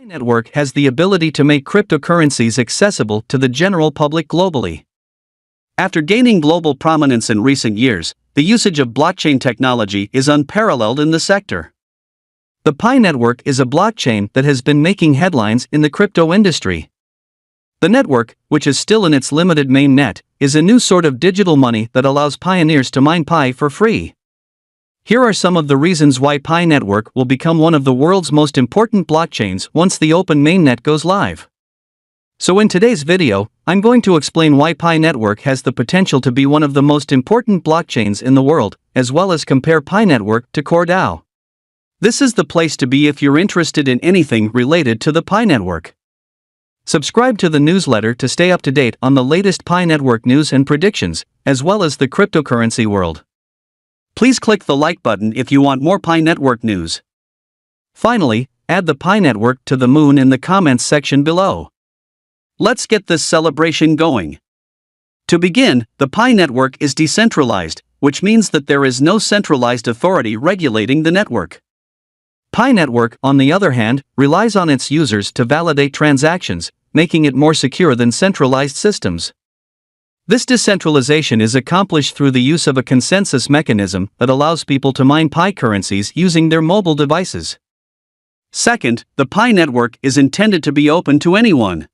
network has the ability to make cryptocurrencies accessible to the general public globally. After gaining global prominence in recent years, the usage of blockchain technology is unparalleled in the sector. The Pi network is a blockchain that has been making headlines in the crypto industry. The network, which is still in its limited mainnet, is a new sort of digital money that allows pioneers to mine Pi for free. Here are some of the reasons why Pi network will become one of the world's most important blockchains once the Open Mainnet goes live. So in today's video, I'm going to explain why Pi network has the potential to be one of the most important blockchains in the world, as well as compare Pi network to CoreDAO. This is the place to be if you're interested in anything related to the Pi network. Subscribe to the newsletter to stay up to date on the latest Pi network news and predictions, as well as the cryptocurrency world. Please click the like button if you want more Pi network news. Finally, add the Pi network to the moon in the comments section below. Let's get this celebration going. To begin, the Pi network is decentralized, which means that there is no centralized authority regulating the network. Pi network, on the other hand, relies on its users to validate transactions, making it more secure than centralized systems. This decentralization is accomplished through the use of a consensus mechanism that allows people to mine Pi currencies using their mobile devices. Second, the Pi network is intended to be open to anyone.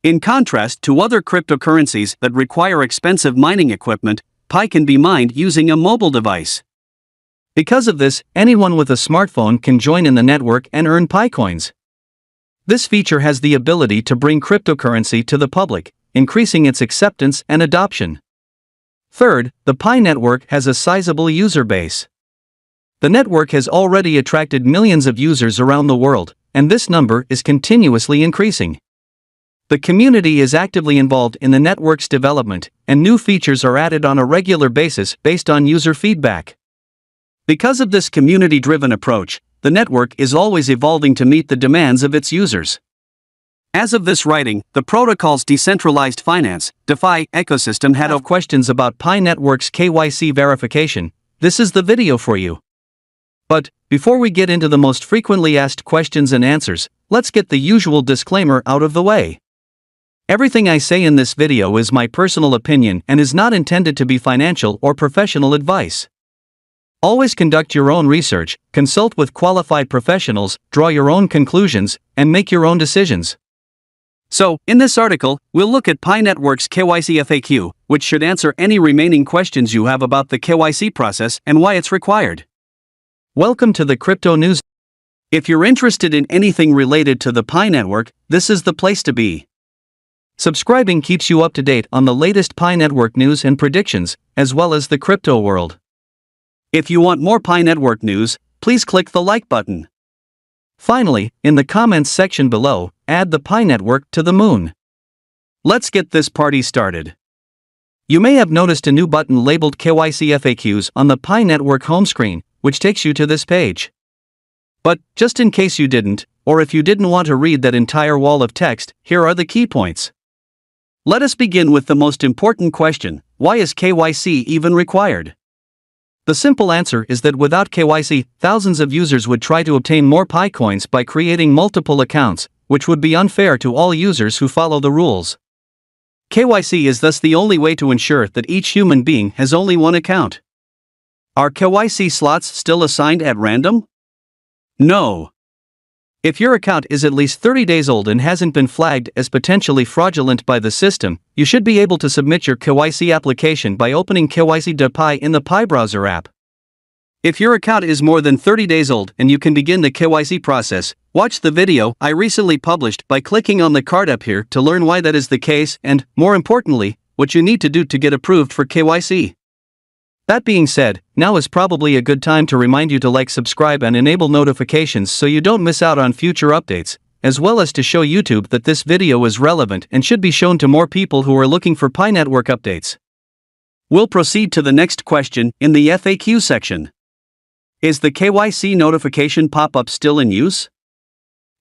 In contrast to other cryptocurrencies that require expensive mining equipment, Pi can be mined using a mobile device. Because of this, anyone with a smartphone can join in the network and earn Pi coins. This feature has the ability to bring cryptocurrency to the public, increasing its acceptance and adoption. Third, the Pi network has a sizable user base. The network has already attracted millions of users around the world, and this number is continuously increasing. The community is actively involved in the network's development, and new features are added on a regular basis based on user feedback. Because of this community-driven approach, the network is always evolving to meet the demands of its users. As of this writing, the protocol's decentralized finance (DeFi) ecosystem had questions about Pi network's KYC verification. This is the video for you. But before we get into the most frequently asked questions and answers, let's get the usual disclaimer out of the way. Everything I say in this video is my personal opinion and is not intended to be financial or professional advice. Always conduct your own research, consult with qualified professionals, draw your own conclusions, and make your own decisions. So, in this article, we'll look at Pi network's KYC FAQ, which should answer any remaining questions you have about the KYC process and why it's required. Welcome to the Crypto News. If you're interested in anything related to the Pi network, this is the place to be. Subscribing keeps you up to date on the latest Pi network news and predictions, as well as the crypto world. If you want more Pi network news, please click the like button. Finally, in the comments section below, add the Pi network to the moon. Let's get this party started. You may have noticed a new button labeled KYC FAQs on the Pi network home screen, which takes you to this page. But, just in case you didn't, or if you didn't want to read that entire wall of text, here are the key points. Let us begin with the most important question: why is KYC even required? The simple answer is that without KYC, thousands of users would try to obtain more Pi coins by creating multiple accounts, which would be unfair to all users who follow the rules. KYC is thus the only way to ensure that each human being has only one account. Are KYC slots still assigned at random? No. If your account is at least 30 days old and hasn't been flagged as potentially fraudulent by the system, you should be able to submit your KYC application by opening KYC.Pi in the Pi browser app. If your account is more than 30 days old and you can begin the KYC process, watch the video I recently published by clicking on the card up here to learn why that is the case and, more importantly, what you need to do to get approved for KYC. That being said, now is probably a good time to remind you to like, subscribe and enable notifications so you don't miss out on future updates, as well as to show YouTube that this video is relevant and should be shown to more people who are looking for Pi network updates. We'll proceed to the next question in the FAQ section. Is the KYC notification pop-up still in use?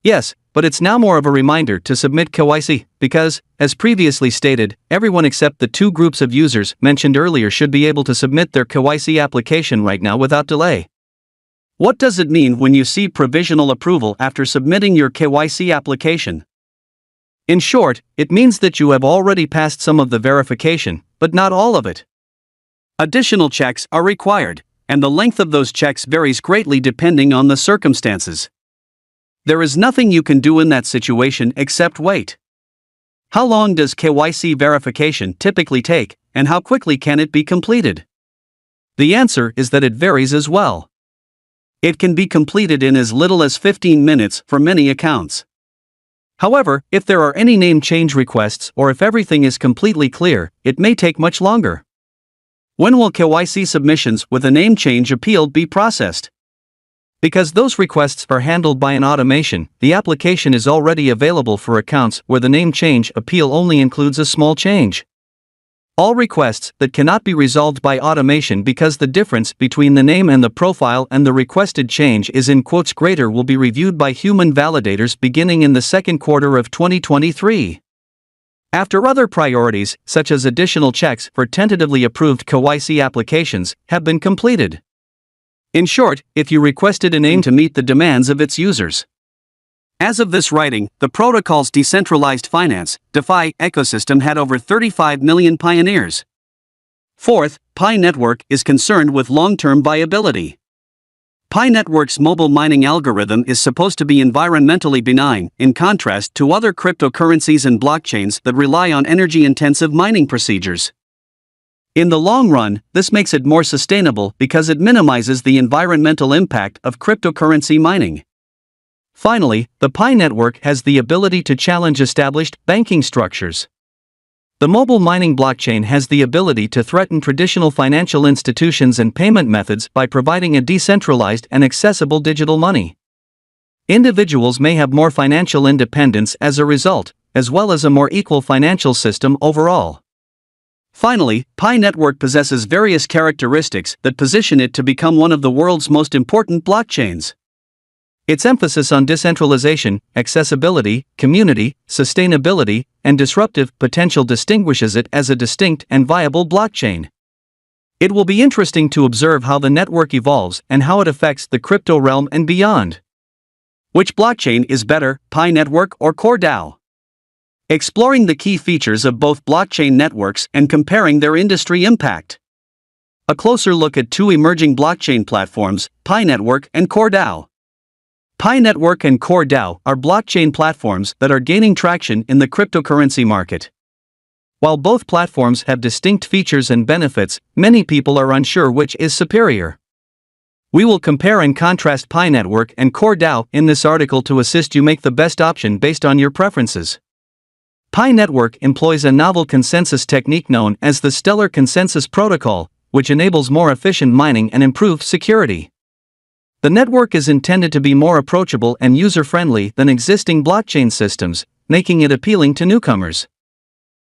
Yes, but it's now more of a reminder to submit KYC, because, as previously stated, everyone except the two groups of users mentioned earlier should be able to submit their KYC application right now without delay. What does it mean when you see provisional approval after submitting your KYC application? In short, it means that you have already passed some of the verification, but not all of it. Additional checks are required, and the length of those checks varies greatly depending on the circumstances. There is nothing you can do in that situation except wait. How long does KYC verification typically take, and how quickly can it be completed? The answer is that it varies as well. It can be completed in as little as 15 minutes for many accounts. However, if there are any name change requests or if everything is completely clear, it may take much longer. When will KYC submissions with a name change appeal be processed? Because those requests are handled by an automation, the application is already available for accounts where the name change appeal only includes a small change. All requests that cannot be resolved by automation because the difference between the name and the profile and the requested change is in quotes greater will be reviewed by human validators beginning in the second quarter of 2023. After other priorities, such as additional checks for tentatively approved KYC applications, have been completed. In short, if you requested a name to meet the demands of its users. As of this writing, the protocol's decentralized finance, DeFi, ecosystem had over 35 million pioneers. Fourth, Pi Network is concerned with long-term viability. Pi Network's mobile mining algorithm is supposed to be environmentally benign, in contrast to other cryptocurrencies and blockchains that rely on energy-intensive mining procedures. In the long run, this makes it more sustainable because it minimizes the environmental impact of cryptocurrency mining. Finally, the Pi network has the ability to challenge established banking structures. The mobile mining blockchain has the ability to threaten traditional financial institutions and payment methods by providing a decentralized and accessible digital money. Individuals may have more financial independence as a result, as well as a more equal financial system overall. Finally, Pi network possesses various characteristics that position it to become one of the world's most important blockchains. Its emphasis on decentralization, accessibility, community, sustainability, and disruptive potential distinguishes it as a distinct and viable blockchain. It will be interesting to observe how the network evolves and how it affects the crypto realm and beyond. Which blockchain is better, Pi network or CoreDAO? Exploring the key features of both blockchain networks and comparing their industry impact. A closer look at two emerging blockchain platforms, Pi network and CoreDAO. Pi Network and CoreDAO are blockchain platforms that are gaining traction in the cryptocurrency market. While both platforms have distinct features and benefits, many people are unsure which is superior. We will compare and contrast Pi Network and CoreDAO in this article to assist you make the best option based on your preferences. Pi Network employs a novel consensus technique known as the Stellar Consensus Protocol, which enables more efficient mining and improved security. The network is intended to be more approachable and user-friendly than existing blockchain systems, making it appealing to newcomers.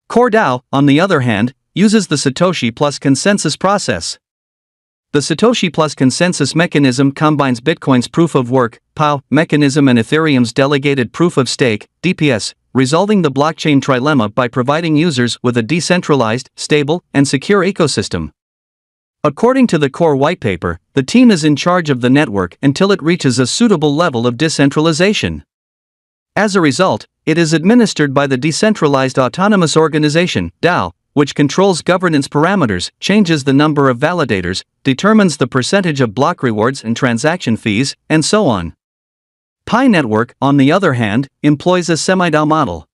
CoreDAO, on the other hand, uses the Satoshi plus consensus process. The Satoshi plus consensus mechanism combines Bitcoin's proof-of-work (POW) mechanism and Ethereum's delegated proof-of-stake (DPS), resolving the blockchain trilemma by providing users with a decentralized, stable, and secure ecosystem. According to the core whitepaper, the team is in charge of the network until it reaches a suitable level of decentralization. As a result, it is administered by the Decentralized Autonomous Organization (DAO), which controls governance parameters, changes the number of validators, determines the percentage of block rewards and transaction fees, and so on. Pi Network, on the other hand, employs a semi-DAO model.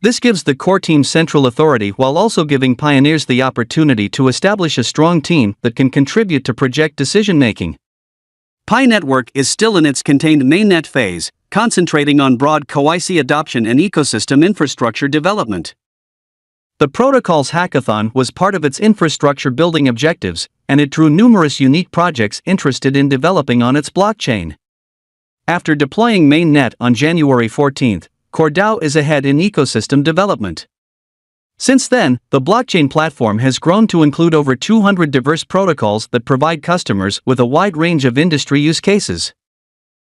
This gives the core team central authority while also giving pioneers the opportunity to establish a strong team that can contribute to project decision-making. Pi Network is still in its contained mainnet phase, concentrating on broad KYC adoption and ecosystem infrastructure development. The protocol's hackathon was part of its infrastructure building objectives, and it drew numerous unique projects interested in developing on its blockchain. After deploying mainnet on January 14, CoreDAO is ahead in ecosystem development. Since then, the blockchain platform has grown to include over 200 diverse protocols that provide customers with a wide range of industry use cases.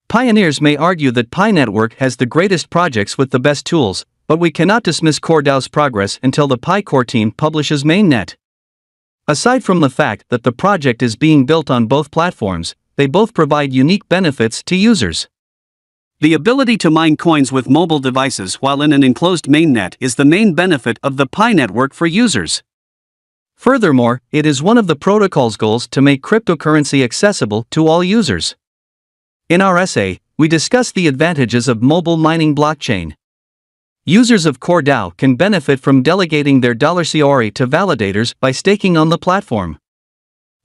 Pioneers may argue that Pi Network has the greatest projects with the best tools, but we cannot dismiss CoreDAO's progress until the Pi core team publishes mainnet. Aside from the fact that the project is being built on both platforms, they both provide unique benefits to users. The ability to mine coins with mobile devices while in an enclosed mainnet is the main benefit of the Pi network for users. Furthermore, it is one of the protocol's goals to make cryptocurrency accessible to all users. In our essay, we discuss the advantages of mobile mining blockchain. Users of CoreDAO can benefit from delegating their $CORI to validators by staking on the platform.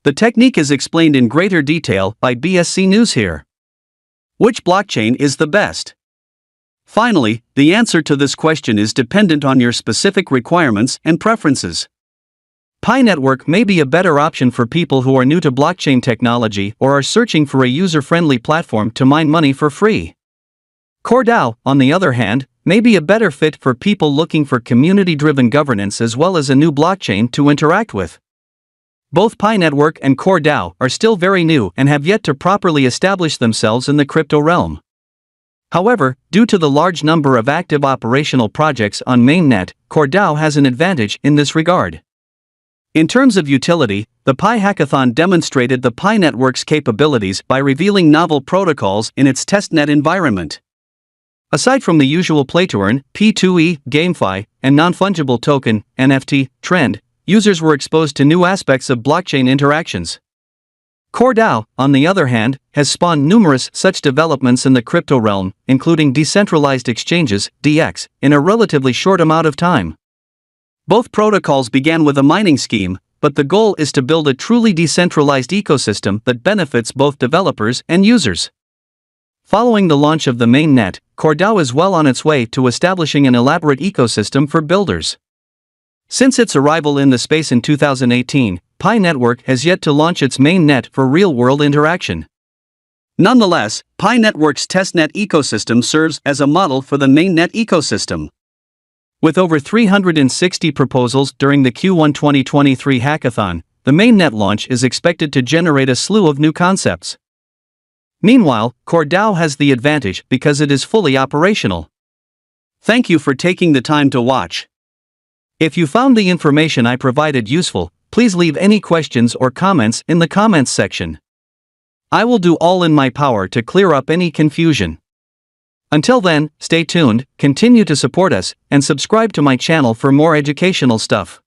The technique is explained in greater detail by BSC News here. Which blockchain is the best? Finally, the answer to this question is dependent on your specific requirements and preferences. Pi network may be a better option for people who are new to blockchain technology or are searching for a user-friendly platform to mine money for free. CoreDAO, on the other hand, may be a better fit for people looking for community-driven governance as well as a new blockchain to interact with. Both Pi network and CoreDAO are still very new and have yet to properly establish themselves in the crypto realm. However, due to the large number of active operational projects on mainnet, CoreDAO has an advantage in this regard. In terms of utility, the Pi Hackathon demonstrated the Pi network's capabilities by revealing novel protocols in its testnet environment. Aside from the usual play-to-earn, P2E, GameFi, and non-fungible token, NFT, trend, users were exposed to new aspects of blockchain interactions. CoreDAO, on the other hand, has spawned numerous such developments in the crypto realm, including decentralized exchanges, DX, in a relatively short amount of time. Both protocols began with a mining scheme, but the goal is to build a truly decentralized ecosystem that benefits both developers and users. Following the launch of the mainnet, CoreDAO is well on its way to establishing an elaborate ecosystem for builders. Since its arrival in the space in 2018, Pi network has yet to launch its mainnet for real-world interaction. Nonetheless, Pi network's testnet ecosystem serves as a model for the mainnet ecosystem. With over 360 proposals during the Q1 2023 hackathon, the mainnet launch is expected to generate a slew of new concepts. Meanwhile, CoreDAO has the advantage because it is fully operational. Thank you for taking the time to watch. If you found the information I provided useful, please leave any questions or comments in the comments section. I will do all in my power to clear up any confusion. Until then, stay tuned, continue to support us, and subscribe to my channel for more educational stuff.